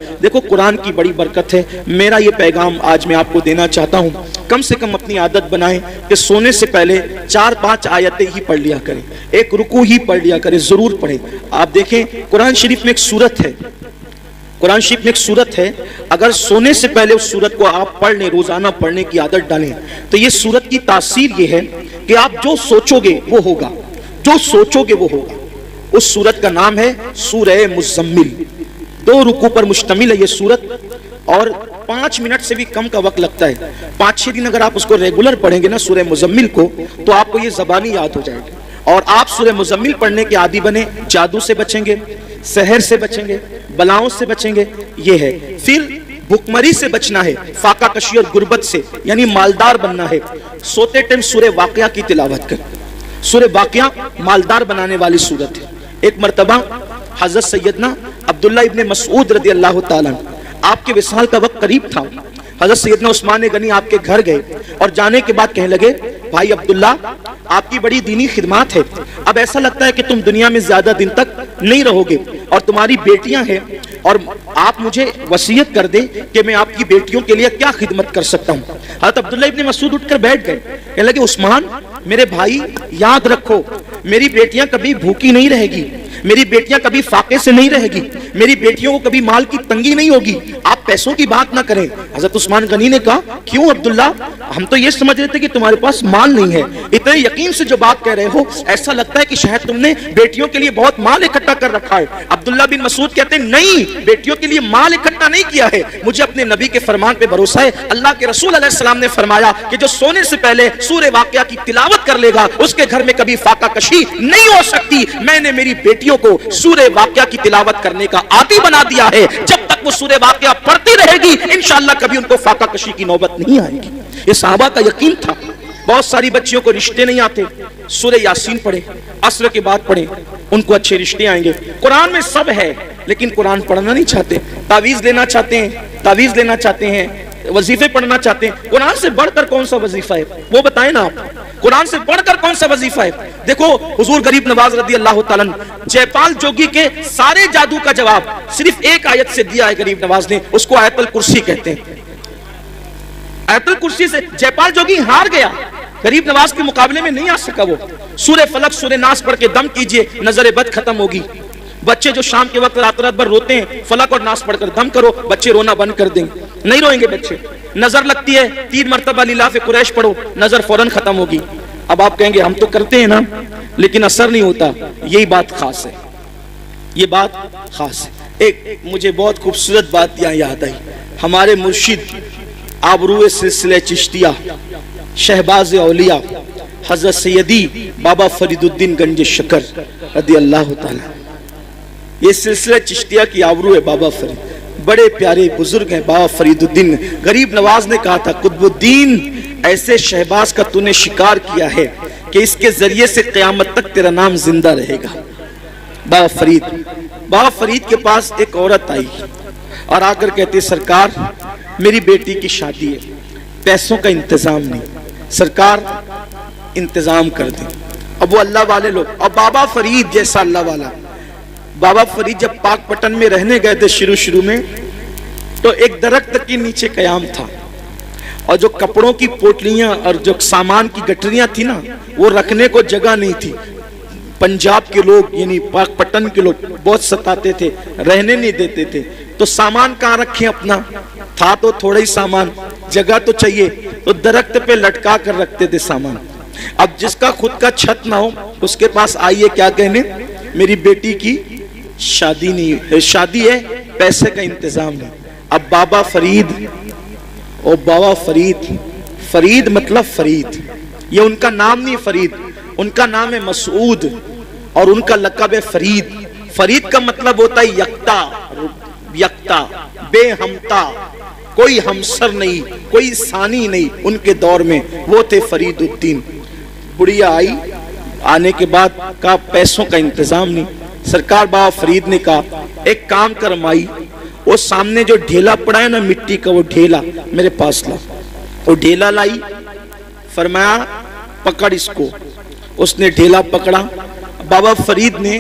دیکھو قرآن کی بڑی برکت ہے. میرا یہ پیغام آج میں آپ کو دینا چاہتا ہوں, کم سے کم اپنی عادت بنائیں کہ سونے سے پہلے 4-5 آیتیں ہی پڑھ لیا کریں, ایک رکوع ہی پڑھ لیا کریں, ضرور پڑھیں. آپ دیکھیں قرآن شریف میں ایک سورت ہے, قرآن شریف میں ایک سورت ہے, اگر سونے سے پہلے اس سورت کو آپ پڑھ لیں, روزانہ پڑھنے کی عادت ڈالیں, تو یہ سورت کی تاثیر یہ ہے کہ آپ جو سوچو گے وہ ہوگا, جو سوچو گے وہ ہوگا. اس سورت کا نام ہے سورہ مزمل. 2 رکوع پر مشتمل ہے یہ سورت, اور 5 منٹ سے بھی کم کا وقت لگتا ہے. 5-6 دن اگر آپ اس کو ریگولر پڑھیں گے نا سورہ مزمل کو, تو آپ کو یہ زبانی یاد ہو جائے گی, اور آپ سورہ مزمل پڑھنے کے عادی بنیں. جادو سے بچیں گے, سحر سے بچیں گے, بلاؤں سے بچیں گے, یہ ہے. پھر بھکمری سے بچنا ہے, فاقہ کشی اور غربت سے, یعنی مالدار بننا ہے. سوتے ٹائم سورہ واقعہ کی تلاوت کریں. سورہ واقعہ مالدار بنانے والی سورت ہے. ایک مرتبہ حضرت سیدنا عبداللہ ابن مسعود رضی اللہ تعالیٰ, آپ کے وصال کا وقت قریب تھا. حضرت سیدنا عثمان غنی آپ کے گھر گئے اور جانے کے بعد کہنے لگے, بھائی عبداللہ آپ کی بڑی دینی خدمات ہے, اب ایسا لگتا ہے کہ تم دنیا میں زیادہ دن تک نہیں رہو گے, اور تمہاری بیٹیاں ہیں, اور آپ مجھے وصیت کر دیں کہ میں آپ کی بیٹیوں کے لیے کیا خدمت کر سکتا ہوں. حضرت عبداللہ ابن مسعود اٹھ کر بیٹھ گئے, کہنے لگے, عثمان میرے بھائی یاد رکھو, میری بیٹیاں کبھی بھوکی نہیں رہے گی, میری بیٹیاں کبھی فاقے سے نہیں رہے گی, میری بیٹیوں کو کبھی مال کی تنگی نہیں ہوگی, آپ پیسوں کی بات نہ کریں. حضرت عثمان غنی نے کہا, کیوں عبداللہ, ہم تو یہ سمجھ رہے تھے کہ تمہارے پاس مال نہیں ہے, اتنے یقین سے جو بات کہہ رہے ہو ایسا لگتا ہے کہ شاید تم نے بیٹیوں کے لیے بہت مال اکٹھا کر رکھا ہے. عبداللہ بن مسعود کہتے ہیں, نہیں, بیٹیوں کے لیے مال اکٹھا نہیں کیا ہے, مجھے اپنے نبی کے فرمان پہ بھروسہ ہے. اللہ کے رسول علیہ السلام نے فرمایا کہ جو سونے سے پہلے سورہ واقعہ کی تلاوت کر لے گا اس کے گھر میں کبھی فاقہ کشی نہیں ہو سکتی. میں نے میری بیٹیوں کو سورہ واقعہ کی تلاوت کرنے کا عادی بنا دیا ہے, جب تک وہ سورہ واقعہ پڑھتی رہے گی انشاءاللہ کبھی ان کو فاقہ کشی کی نوبت نہیں آئے گی. یہ صحابہ کا یقین تھا. بہت ساری بچیوں کو رشتے نہیں آتے, سورہ یاسین پڑھیں, عصر کے بعد پڑھیں, ان کو اچھے رشتے آئیں گے. قرآن میں سب ہے لیکن قرآن پڑھنا نہیں چاہتے, تعویذ لینا چاہتے ہیں, تعویذ لینا چاہتے ہیں, وظیفے پڑھنا چاہتے ہیں. قرآن سے بڑھ کر کون سا وظیفہ ہے وہ بتائیں نا آپ, قرآن سے بڑھ کر کون سا وظیفہ ہے. دیکھو حضور غریب نواز رضی اللہ تعالیٰ جے پال جوگی کے سارے جادو کا جواب صرف ایک آیت سے دیا ہے غریب نواز نے, اس کو آیت الکرسی کہتے ہیں. آیت الکرسی سے جے پال جوگی ہار گیا, غریب نواز کے مقابلے میں نہیں آ سکا. وہ سورہ فلق سورہ ناس پڑھ کے دم کیجئے, نظر بد ختم ہوگی. بچے جو شام کے وقت رات رات بھر روتے ہیں, فلق اور ناس پڑھ کر دم کرو, بچے رونا بند کر دیں گے, نہیں روئیں گے بچے. نظر لگتی ہے, 3 مرتبہ لیلاف قریش پڑھو, نظر فوراً ختم ہوگی. اب آپ کہیں گے ہم تو کرتے ہیں نا لیکن اثر نہیں ہوتا. یہی بات خاص ہے, یہ بات خاص ہے. ایک مجھے بہت خوبصورت بات یہاں یاد آئی. ہمارے مرشد آبروئے سلسلہ چشتیہ شہباز اولیاء حضرت سیدی بابا فرید الدین گنج شکر رضی اللہ تعالی, یہ سلسلہ چشتیہ کی آبرو ہے. بابا فرید بڑے پیارے بزرگ ہیں. بابا فرید الدین, غریب نواز نے کہا تھا, قطب الدین ایسے شہباز کا تو نے شکار کیا ہے کہ اس کے ذریعے سے قیامت تک تیرا نام زندہ رہے گا. بابا فرید کے پاس ایک عورت آئی اور آ کر کہتے, سرکار میری بیٹی کی شادی ہے, پیسوں کا انتظام نہیں, سرکار انتظام کر دیں. اب وہ اللہ والے لوگ, اور بابا فرید جیسا اللہ والا. بابا فرید جب پاک پٹن میں رہنے گئے تھے شروع میں, تو ایک درخت کے نیچے قیام تھا, اور جو کپڑوں کی پوٹلیاں اور جو سامان کی گٹریاں تھی نا, وہ رکھنے کو جگہ نہیں تھی. پنجاب کے لوگ یعنی پاک پٹن کے لوگ بہت ستاتے تھے, رہنے نہیں دیتے تھے. تو سامان کہاں رکھیں اپنا, تھا تو تھوڑا ہی سامان, جگہ تو چاہیے, تو درخت پہ لٹکا کر رکھتے تھے سامان. اب جس کا خود کا چھت نہ ہو اس کے پاس آئیے کیا کہنے, میری بیٹی کی شادی نہیں, شادی ہے, پیسے کا انتظام نہیں. اب بابا فرید, او بابا فرید, فرید مطلب فرید, یہ ان کا نام نہیں فرید, ان کا نام ہے مسعود, اور ان کا لقب ہے فرید. فرید کا مطلب ہوتا ہے یکتا, یکتا, بے ہمتا, کوئی ہمسر نہیں, کوئی ثانی نہیں. ان کے دور میں وہ تھے فرید الدین. بڑھیا آئی, آنے کے بعد کہا پیسوں کا انتظام نہیں. سرکار بابا فرید نے کہا ایک کام کر مائی, وہ سامنے جو ڈھیلا پڑا ہے نا مٹی کا, وہ ڈھیلا میرے پاس لا. وہ ڈھیلا لائی, فرمایا پکڑ اس کو. اس نے ڈھیلا پکڑا. بابا فرید نے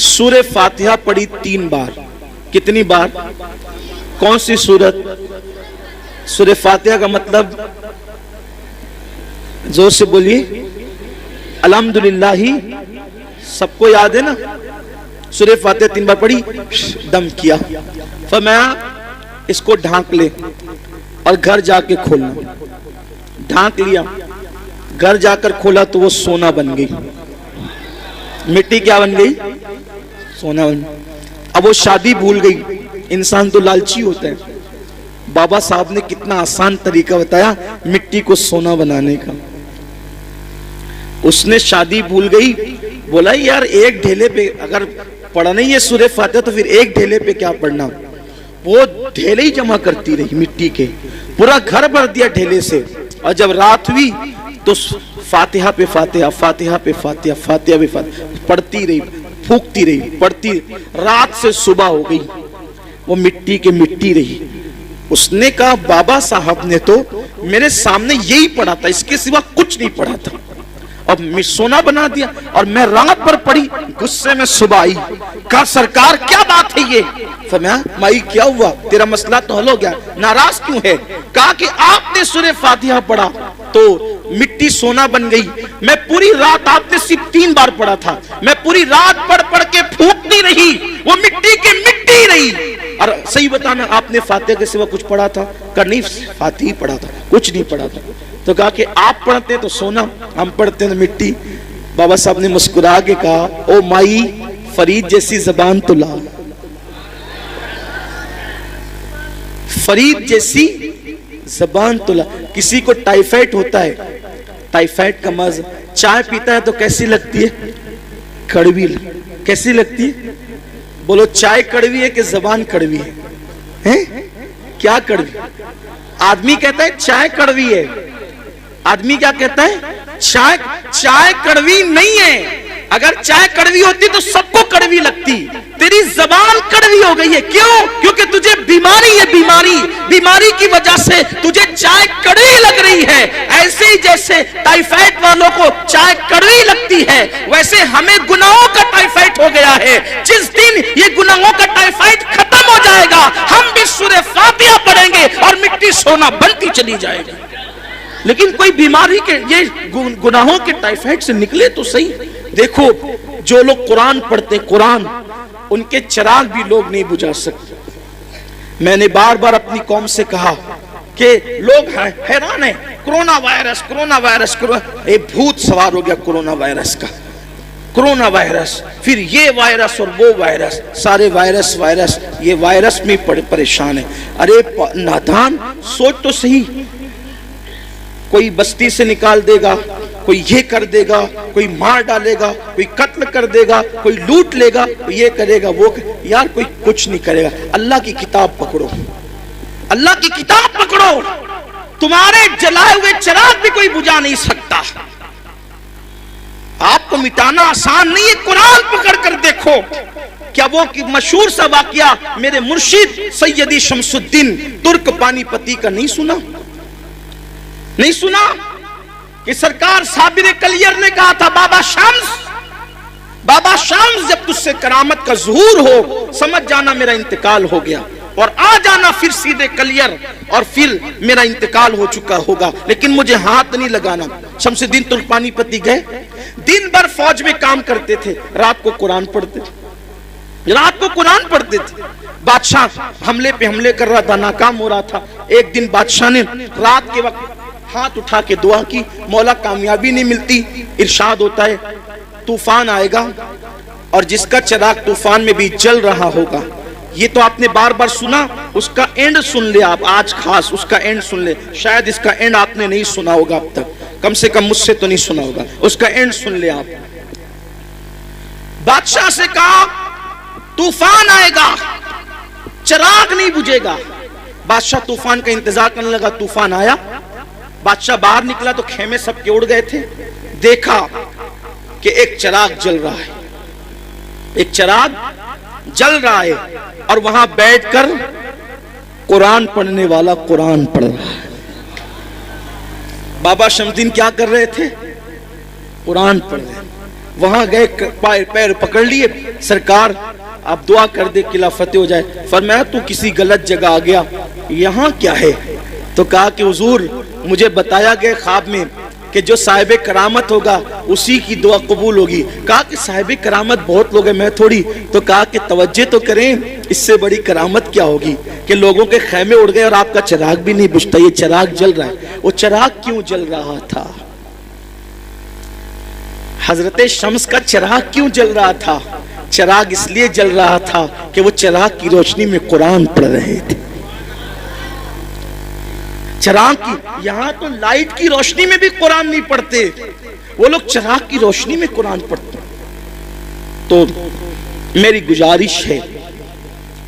سورہ فاتحہ پڑھی 3 بار. کتنی بار؟ کون سی سورت؟ سورہ فاتحہ کا مطلب زور سے بولیے، الحمدللہ ہی سب کو یاد ہے نا؟ سورہ فاتحہ 3 بار پڑھی، دم کیا، فرمایا اس کو ڈھانک لے اور گھر جا کے کھولنا۔ ڈھانک لیا، گھر جا کر کھولا تو وہ سونا بن گئی۔ مٹی کیا بن گئی؟ سونا بن گئی۔ اب وہ شادی بھول گئی، انسان تو لالچی ہوتا ہے۔ بابا صاحب نے کتنا آسان طریقہ بتایا مٹی کو سونا بنانے کا۔ اس نے شادی بھول گئی، بولا یار ایک ڈھیلے پہ اگر پڑھنا ہی ہے سورہ فاتحہ تو پھر ایک ڈھیلے پہ کیا پڑھنا؟ وہ ڈھیلے ہی جمع کرتی رہی مٹی کے، پورا گھر بھر دیا ڈھیلے سے۔ اور جب رات ہوئی تو فاتحہ پہ فاتحہ، فاتحہ پہ فاتحہ، فاتحہ پہ فاتحہ پڑھتی رہی، پھونکتی رہی، پڑھتی رہی۔ رات سے صبح ہو گئی، وہ مٹی کے مٹی رہی۔ اس نے کہا بابا صاحب نے تو میرے سامنے یہی پڑھا تھا، اس کے سوا کچھ نہیں پڑھا تھا، اب سونا بنا دیا۔ اور میں رات پر پڑھی، غصے میں صبح آئی، کہا سرکار کیا بات ہے یہ؟ فرمایا مائی کیا ہوا؟ تیرا مسئلہ تو حل ہو گیا، ناراض کیوں ہے؟ کہا کہ آپ نے سورہ فاتحہ پڑھا تو مٹی سونا بن گئی، میں پوری رات، آپ نے صرف 3 بار پڑھا تھا، میں پوری رات پڑھ کے پھونکتی رہی، وہ مٹی کے مٹی رہی۔ اور صحیح بتانا آپ نے فاتحہ کے سوا کچھ پڑھا تھا؟ کہا نہیں فاتحہ ہی پڑھا تھا، کچھ نہیں پڑھا تھا۔ تو کہا کہ آپ پڑھتے تو سونا، ہم پڑھتے تو مٹی۔ بابا صاحب نے مسکرا کے کہا او مائی فرید جیسی زبان تو لا، فرید جیسی زبان تو لا۔ کسی کو ٹائیفائڈ ہوتا ہے، ٹائیفائڈ کا مرض، چائے پیتا ہے تو کیسی لگتی ہے؟ کڑوی۔ کیسی لگتی ہے؟ بولو چائے کڑوی ہے کہ زبان کڑوی ہے؟ کیا کڑوی؟ آدمی کہتا ہے چائے کڑوی ہے، آدمی کیا کہتا ہے؟ چائے کڑوی نہیں ہے۔ اگر چائے کڑوی ہوتی تو سب کو کڑوی لگتی، تیری زبان کڑوی ہو گئی ہے۔ کیوں؟ کیونکہ تجھے بیماری ہے، بیماری کی وجہ سے تجھے چائے کڑوی لگ رہی ہے۔ ایسے ہی جیسے ٹائیفائڈ والوں کو چائے کڑوی لگتی ہے، ویسے ہمیں گناہوں کا ٹائیفائڈ ہو گیا ہے۔ جس دن یہ گناہوں کا ٹائیفائڈ ختم ہو جائے گا، ہم بھی سورہ فاتحہ پڑھیں گے اور مٹی سونا بنتی چلی جائے گی۔ لیکن کوئی بیماری کے یہ گناہوں کے ٹائیفائڈ سے نکلے تو صحیح۔ دیکھو جو لوگ قرآن پڑھتے قرآن، ان کے چراغ بھی لوگ نہیں بجھا سکتے۔ میں نے بار بار اپنی قوم سے کہا کہ لوگ حیران ہیں، کرونا وائرس، ایک بھوت سوار ہو گیا کرونا وائرس کا، کرونا وائرس، پھر یہ وائرس اور وہ وائرس، سارے وائرس یہ وائرس میں پریشان ہے۔ ارے نادان، سوچ تو صحیح، کوئی بستی سے نکال دے گا، کوئی یہ کر دے گا، کوئی مار ڈالے گا، کوئی قتل کر دے گا، کوئی لوٹ لے گا، کوئی یہ کرے گا وہ یار کوئی کچھ نہیں کرے گا۔ اللہ کی کتاب پکڑو، اللہ کی کتاب پکڑو، تمہارے جلائے ہوئے چراغ بھی کوئی بجھا نہیں سکتا۔ آپ کو مٹانا آسان نہیں ہے، قرآن پکڑ کر دیکھو۔ کیا وہ مشہور سا واقعہ میرے مرشد سیدی شمس الدین ترک پانی پتی کا نہیں سنا؟ نہیں سنا کہ سرکار صابر کلیر نے کہا تھا بابا شمس جب تجھ سے کرامت کا ظہور ہو سمجھ جانا میرا انتقال ہو گیا، اور آ جانا پھر سیدھے کلیر اور پھر میرا انتقال ہو چکا ہوگا، لیکن مجھے ہاتھ نہیں لگانا۔ شمس الدین ترک پانی پتی گئے، دن بھر فوج میں کام کرتے تھے، رات کو قرآن پڑھتے تھے، بادشاہ حملے کر رہا تھا، ناکام ہو رہا تھا۔ ایک دن بادشاہ نے رات کے وقت ہاتھ اٹھا کے دعا کی، مولا کامیابی نہیں ملتی، ارشاد ہوتا ہے طوفان آئے گا اور جس کا چراغ طوفان میں بھی جل رہا ہوگا، یہ تو آپ نے بار بار سنا، اس کا اینڈ سن لے آپ، آج خاص اس کا اینڈ سن لے، شاید اس کا اینڈ آپ نے نہیں سنا ہوگا اب تک، کم سے کم مجھ سے تو نہیں سنا ہوگا، اس کا اینڈ سن لے آپ۔ بادشاہ سے کہا طوفان آئے گا، چراغ نہیں بجھے گا۔ بادشاہ طوفان کا انتظار کرنے لگا، طوفان آیا، بادشاہ باہر نکلا تو خیمے سب کے اڑ گئے تھے، دیکھا کہ ایک چراغ جل رہا ہے، اور وہاں بیٹھ کر قرآن پڑھنے والا قرآن پڑھ رہا ہے۔ بابا شمس الدین کیا کر رہے تھے؟ قرآن پڑھ رہے۔ وہاں گئے، پیر پکڑ لیے، سرکار آپ دعا کر دے قلعہ فتح ہو جائے. فرمایا تو کسی غلط جگہ آ گیا, یہاں کیا ہے؟ تو کہا کہ حضور مجھے بتایا گیا خواب میں کہ جو صاحب کرامت ہوگا اسی کی دعا قبول ہوگی. کہا کہ صاحب کرامت بہت لوگ ہیں, میں تھوڑی. تو کہا کہ توجہ تو کریں, اس سے بڑی کرامت کیا ہوگی کہ لوگوں کے خیمے اڑ گئے اور آپ کا چراغ بھی نہیں بجھتا. یہ چراغ جل رہا ہے. وہ چراغ کیوں جل رہا تھا؟ حضرت شمس کا چراغ کیوں جل رہا تھا؟ چراغ اس لیے جل رہا تھا کہ وہ چراغ کی روشنی میں قرآن پڑھ رہے تھے. چراغ کی, یہاں تو لائٹ کی روشنی میں بھی قرآن نہیں پڑھتے, وہ لوگ چراغ کی روشنی میں قرآن پڑھتے. تو میری گزارش ہے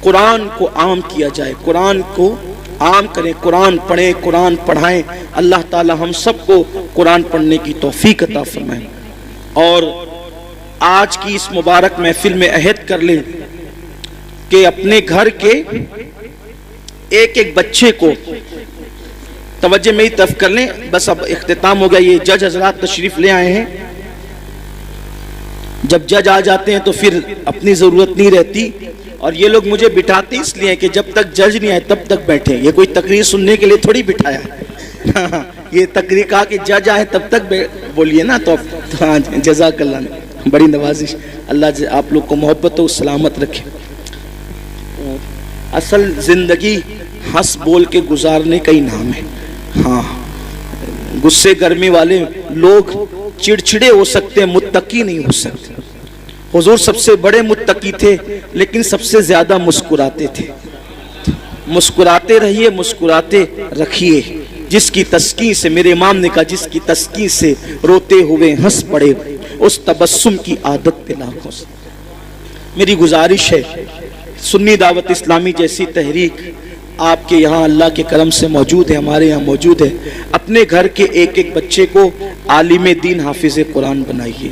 قرآن کو عام کیا جائے, قرآن کو عام کریں, قرآن پڑھیں, قرآن پڑھائیں. اللہ تعالی ہم سب کو قرآن پڑھنے کی توفیق عطا فرمائیں. اور آج کی اس مبارک محفل میں عہد کر لیں کہ اپنے گھر کے ایک ایک بچے کو توجہ میری طرف کر لیں. بس اب اختتام ہو گیا. یہ جج حضرات تشریف لے آئے ہیں. جب جج آ جاتے ہیں تو پھر اپنی ضرورت نہیں رہتی, اور یہ لوگ مجھے بٹھاتے اس لیے کہ جب تک جج نہیں آئے تب تک بیٹھے. یہ کوئی تقریر سننے کے لیے تھوڑی بٹھایا ہے. یہ تقریر کہا کہ جج آئے تب تک بولیے نا. تو جزاک اللہ, بڑی نوازش. اللہ آپ لوگ کو محبت و سلامت رکھے. اصل زندگی ہنس بول کے گزارنے کا ہی نام ہے. ہاں, غصے گرمی والے لوگ چڑچڑے ہو سکتے ہیں, متقی نہیں ہو سکتے. حضور سب سے بڑے متقی تھے لیکن سب سے زیادہ مسکراتے تھے. مسکراتے رہیے, مسکراتے رکھیے. جس کی تسکین سے, میرے امام نے کہا, جس کی تسکین سے روتے ہوئے ہنس پڑے, اس تبسم کی عادت پہ لاکھوں سے. میری گزارش ہے, سنی دعوت اسلامی جیسی تحریک آپ کے یہاں اللہ کے کرم سے موجود ہے, ہمارے یہاں موجود ہے. اپنے گھر کے ایک ایک بچے کو عالم دین حافظ قرآن بنائیے,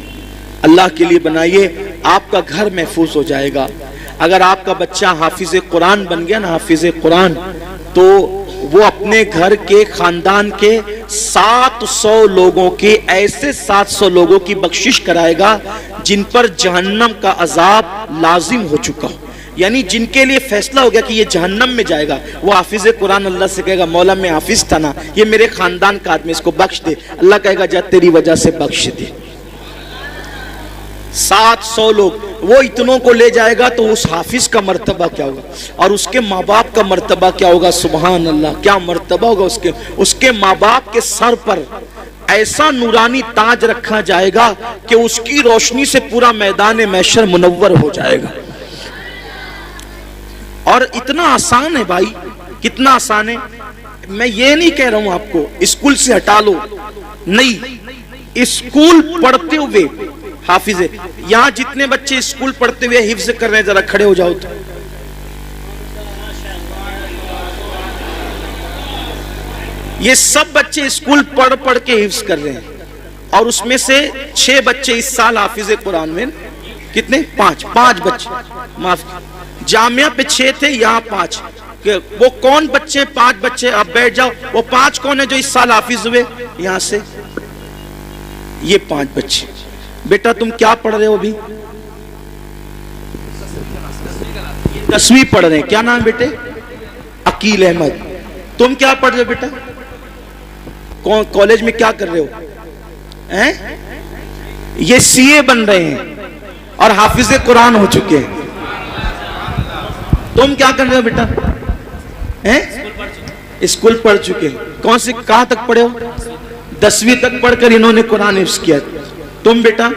اللہ کے لیے بنائیے. آپ کا گھر محفوظ ہو جائے گا. اگر آپ کا بچہ حافظ قرآن بن گیا نا, حافظ قرآن, تو وہ اپنے گھر کے خاندان کے 700 لوگوں کے, ایسے 700 لوگوں کی بخشش کرائے گا جن پر جہنم کا عذاب لازم ہو چکا ہو. یعنی جن کے لیے فیصلہ ہو گیا کہ یہ جہنم میں جائے گا, وہ حافظ قرآن اللہ سے کہے گا مولا میں حافظ تھا نا, یہ میرے خاندان کا آدمی, اس کو بخش دے. اللہ کہے گا جا تیری وجہ سے بخش دے. 700 لوگ, وہ اتنوں کو لے جائے گا تو اس حافظ کا مرتبہ کیا ہوگا, اور اس کے ماں باپ کا مرتبہ کیا ہوگا. سبحان اللہ, کیا مرتبہ ہوگا اس کے ماں باپ کے سر پر ایسا نورانی تاج رکھا جائے گا کہ اس کی روشنی سے پورا میدان محشر منور ہو جائے گا. اور اتنا آسان ہے بھائی, کتنا آسان ہے. میں یہ نہیں کہہ رہا ہوں آپ کو اسکول سے ہٹا لو, نہیں, اسکول پڑھتے ہوئے حافظ ہے. یہاں جتنے بچے اسکول پڑھتے ہوئے حفظ کر رہے ہیں ذرا کھڑے ہو جاؤ. تو یہ سب بچے اسکول پڑھ کے حفظ کر رہے ہیں, اور اس میں سے 6 بچے اس سال حافظ قرآن میں. کتنے؟ 5 بچے. معاف, جامعہ پہ 6 تھے, یہاں 5. وہ کون بچے؟ 5 بچے. آپ بیٹھ جاؤ, وہ 5 کون ہیں جو اس سال حافظ ہوئے یہاں سے؟ یہ 5 بچے. بیٹا تم کیا پڑھ رہے ہو ابھی؟ 10ویں پڑھ رہے ہیں. کیا نام بیٹے؟ عقیل احمد. تم کیا پڑھ رہے ہو بیٹا؟ کالج میں کیا کر رہے ہو؟ یہ CA بن رہے ہیں اور حافظ قرآن ہو چکے ہیں. تم کیا کر رہے ہو بیٹا؟ اسکول پڑھ چکے ہیں. کون سے, کہاں تک پڑھے ہو؟ 10ویں تک پڑھ کر انہوں نے قرآن حفظ کیا. تم بیٹا؟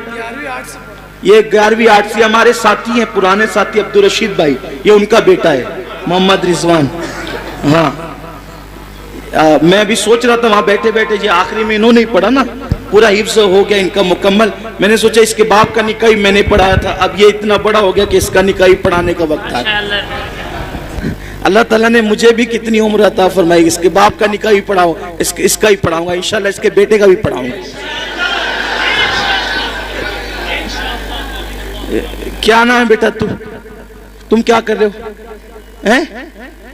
یہ 11ویں 8ویں. ہمارے ساتھی ہیں, پرانے ساتھی, عبدالرشید بھائی, یہ ان کا بیٹا ہے محمد رضوان. ہاں, میں بھی سوچ رہا تھا وہاں بیٹھے بیٹھے, یہ آخری میں انہوں نے پڑھا نا, پورا حفظ ہو گیا ان کا مکمل. میں نے سوچا اس کے باپ کا نکاح میں نے پڑھایا تھا, اب یہ اتنا بڑا ہو گیا کہ اس کا نکاح پڑھانے کا وقت آ گیا. اللہ تعالیٰ نے مجھے بھی کتنی عمر عطا فرمائی, اس کے باپ کا نکاح بھی پڑھاؤں, اس کا ہی پڑھاؤں گا انشاءاللہ, اس کے بیٹے کا بھی پڑھاؤں گا. کیا نام ہے بیٹا تم کیا کر رہے ہو؟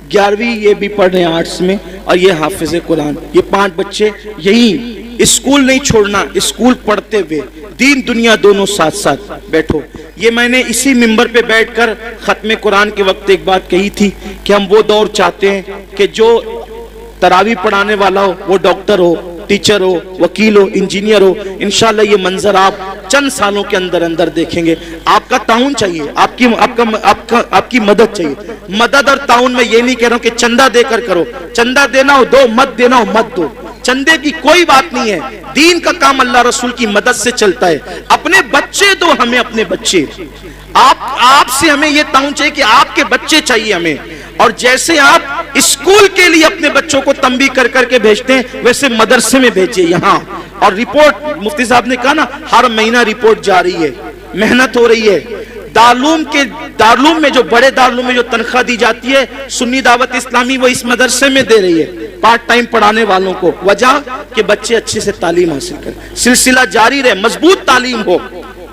11ویں یہ بھی پڑھ رہے ہیں آرٹس میں, اور یہ حافظ قرآن. یہ 5 بچے یہی اسکول نہیں چھوڑنا, اسکول پڑھتے ہوئے دین دنیا دونوں ساتھ ساتھ. بیٹھو. یہ میں نے اسی منبر پہ بیٹھ کر ختم قرآن کے وقت ایک بات کہی تھی کہ ہم وہ دور چاہتے ہیں کہ جو تراویح پڑھانے والا ہو وہ ڈاکٹر ہو، ٹیچر ہو، وکیل ہو، انجینئر ہو. انشاءاللہ یہ منظر آپ چند سالوں کے اندر اندر دیکھیں گے. آپ کا تعاون چاہیے، آپ کی مدد چاہیے. مدد اور تعاون میں یہ نہیں کہہ رہا ہوں کہ چندہ دے کر کرو، چندہ دینا ہو دو، مت دینا ہو مت دو. چندے کی کوئی بات نہیں ہے. دین کا کام اللہ رسول کی مدد سے چلتا ہے. اپنے بچے دو ہمیں، اپنے بچے. آپ سے ہمیں یہ تعاون چاہیے کہ آپ کے بچے چاہیے ہمیں. اور جیسے آپ اسکول کے لیے اپنے بچوں کو تنبیہ کر کر کے بھیجتے ہیں ویسے مدرسے میں بھیجیے یہاں. اور رپورٹ مفتی صاحب نے کہا نا ہر مہینہ رپورٹ جا رہی ہے، محنت ہو رہی ہے. دارالعلوم میں جو بڑے دارالعلوم میں جو تنخواہ دی جاتی ہے سنی دعوت اسلامی وہ اس مدرسے میں دے رہی ہے پارٹ ٹائم پڑھانے والوں کو. وجہ کہ بچے اچھے سے تعلیم حاصل کریں، سلسلہ جاری رہے، مضبوط تعلیم ہو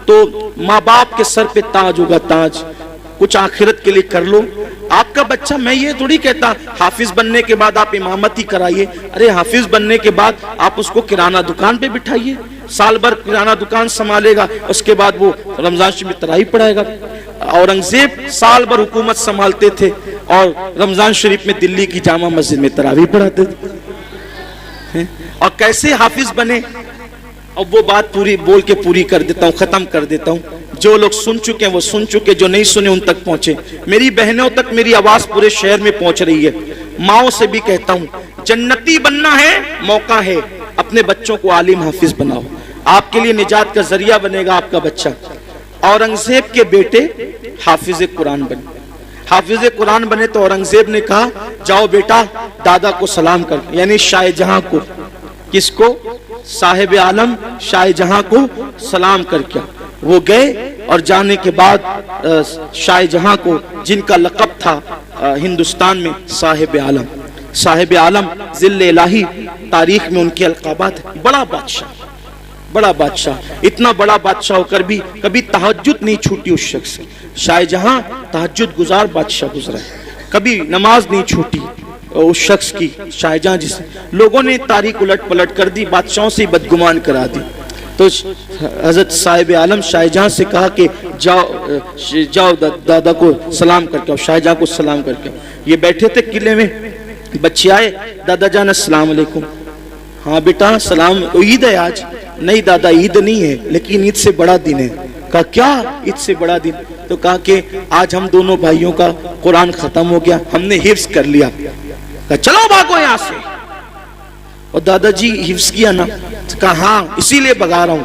تو ماں باپ کے سر پہ تاج ہوگا. تاج کچھ آخرت کے لیے کر لو. آپ کا بچہ، میں یہ تھوڑی کہتا حافظ بننے کے بعد آپ امامت ہی کرائیے. ارے حافظ بننے کے بعد آپ اس کو کرانہ دکان پہ بٹھائیے، سال بھر کرانہ دکان سنبھالے گا، اس کے بعد وہ رمضان شریف میں تراویح پڑھائے گا. اورنگزیب سال بھر حکومت سنبھالتے تھے اور رمضان شریف میں دلی کی جامع مسجد میں تراویح پڑھاتے تھے. اور کیسے حافظ بنے؟ اب وہ بات پوری بول کے پوری کر دیتا ہوں، ختم کر دیتا ہوں. جو لوگ سن چکے ہیں وہ سن چکے، جو نہیں سنے ان تک پہنچے. میری بہنوں تک میری آواز پورے شہر میں پہنچ رہی ہے. ماؤں سے بھی کہتا ہوں جنتی بننا ہے، موقع ہے، اپنے بچوں کو عالم حافظ بناؤ. آپ کے لیے نجات کا ذریعہ بنے گا آپ کا بچہ. اورنگزیب کے بیٹے حافظ قرآن بنے. حافظ قرآن بنے تو اورنگزیب نے کہا جاؤ بیٹا دادا کو سلام کر، یعنی شاہ جہاں کو. کس کو؟ صاحب عالم شاہ جہاں کو سلام کر کے وہ گئے. اور جانے کے بعد شاہ جہاں کو جن کا لقب تھا ہندوستان میں صاحب عالم، صاحب عالم ذل الہی، تاریخ میں ان کے القابات ہیں. بڑا بادشاہ، بڑا بادشاہ. اتنا بڑا بادشاہ ہو کر بھی کبھی تہجد نہیں چھوٹی اس شخص سے. شاہ جہاں تہجد گزار بادشاہ گزرا ہے، کبھی نماز نہیں چھوٹی اس شخص کی. شاہ جہاں جسے لوگوں نے تاریخ الٹ پلٹ کر دی، بادشاہوں سے بدگمان کرا دی. تو حضرت صاحب عالم شاہ جہاں سے کہا کہ جاؤ دادا کو سلام کر کے. شاہ جہاں کو سلام کر کے یہ بیٹھے تھے قلعے میں. بچے آئے، دادا جان السلام علیکم. ہاں بیٹا سلام. عید ہے آج؟ نہیں دادا عید نہیں ہے لیکن عید سے بڑا دن ہے. کہا کیا عید سے بڑا دن؟ تو کہا کہ آج ہم دونوں بھائیوں کا قرآن ختم ہو گیا، ہم نے حفظ کر لیا. کہا چلو بھاگو یہاں سے. اور دادا جی حفظ کیا نا؟ کہا ہاں اسی لیے بھگا رہا ہوں.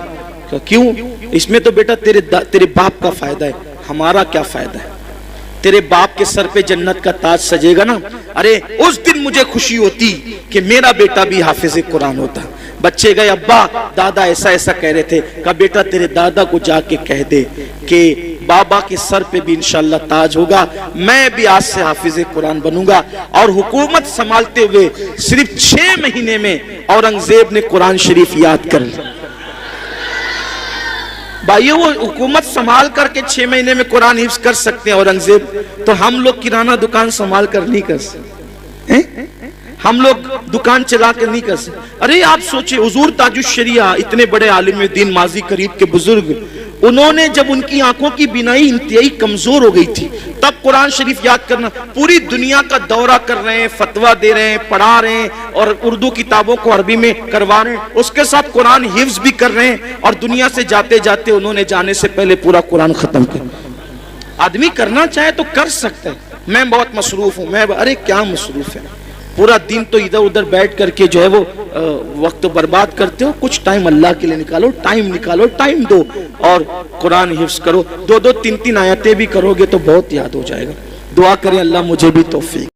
کہا کیوں؟ اس میں تو بیٹا تیرے باپ کا فائدہ ہے، ہمارا کیا فائدہ ہے؟ تیرے باپ کے سر پہ جنت کا تاج سجے گا نا. ارے اس دن مجھے خوشی ہوتی کہ میرا بیٹا بھی حافظ قرآن ہوتا. بچے گئے، ابا دادا ایسا ایسا کہہ رہے تھے. کہا بیٹا تیرے دادا کو جا کے کہہ دے کہ بابا کے سر پہ بھی انشاءاللہ تاج ہوگا، میں بھی آج سے حافظ قرآن بنوں گا. اور حکومت سنبھالتے ہوئے صرف 6 مہینے میں اورنگزیب نے قرآن شریف یاد کر لیا. بھائیو وہ حکومت سنبھال کر کے 6 مہینے میں قرآن حفظ کر سکتے ہیں اورنگزیب، تو ہم لوگ کرانہ دکان سنبھال کر نہیں کر سکتے، ہم لوگ دکان چلا کر نہیں کر سکتے. ارے آپ سوچیں حضور تاج الشریعہ اتنے بڑے عالم دین ماضی قریب کے بزرگ، انہوں نے جب ان کی آنکھوں کی بینائی انتہائی کمزور ہو گئی تھی تب قرآن شریف یاد کرنا. پوری دنیا کا دورہ کر رہے ہیں، فتویٰ دے رہے ہیں، پڑھا رہے ہیں اور اردو کتابوں کو عربی میں کروا رہے ہیں، اس کے ساتھ قرآن حفظ بھی کر رہے ہیں. اور دنیا سے جاتے جاتے انہوں نے جانے سے پہلے پورا قرآن ختم کر. آدمی کرنا چاہے تو کر سکتا ہے. میں بہت مصروف ہوں. ارے کیا مصروف ہے؟ پورا دن تو ادھر ادھر بیٹھ کر کے جو ہے وہ وقت برباد کرتے ہو. کچھ ٹائم اللہ کے لیے نکالو، ٹائم نکالو، ٹائم دو اور قرآن حفظ کرو. 2-2 3-3 آیتیں بھی کرو گے تو بہت یاد ہو جائے گا. دعا کریں اللہ مجھے بھی توفیق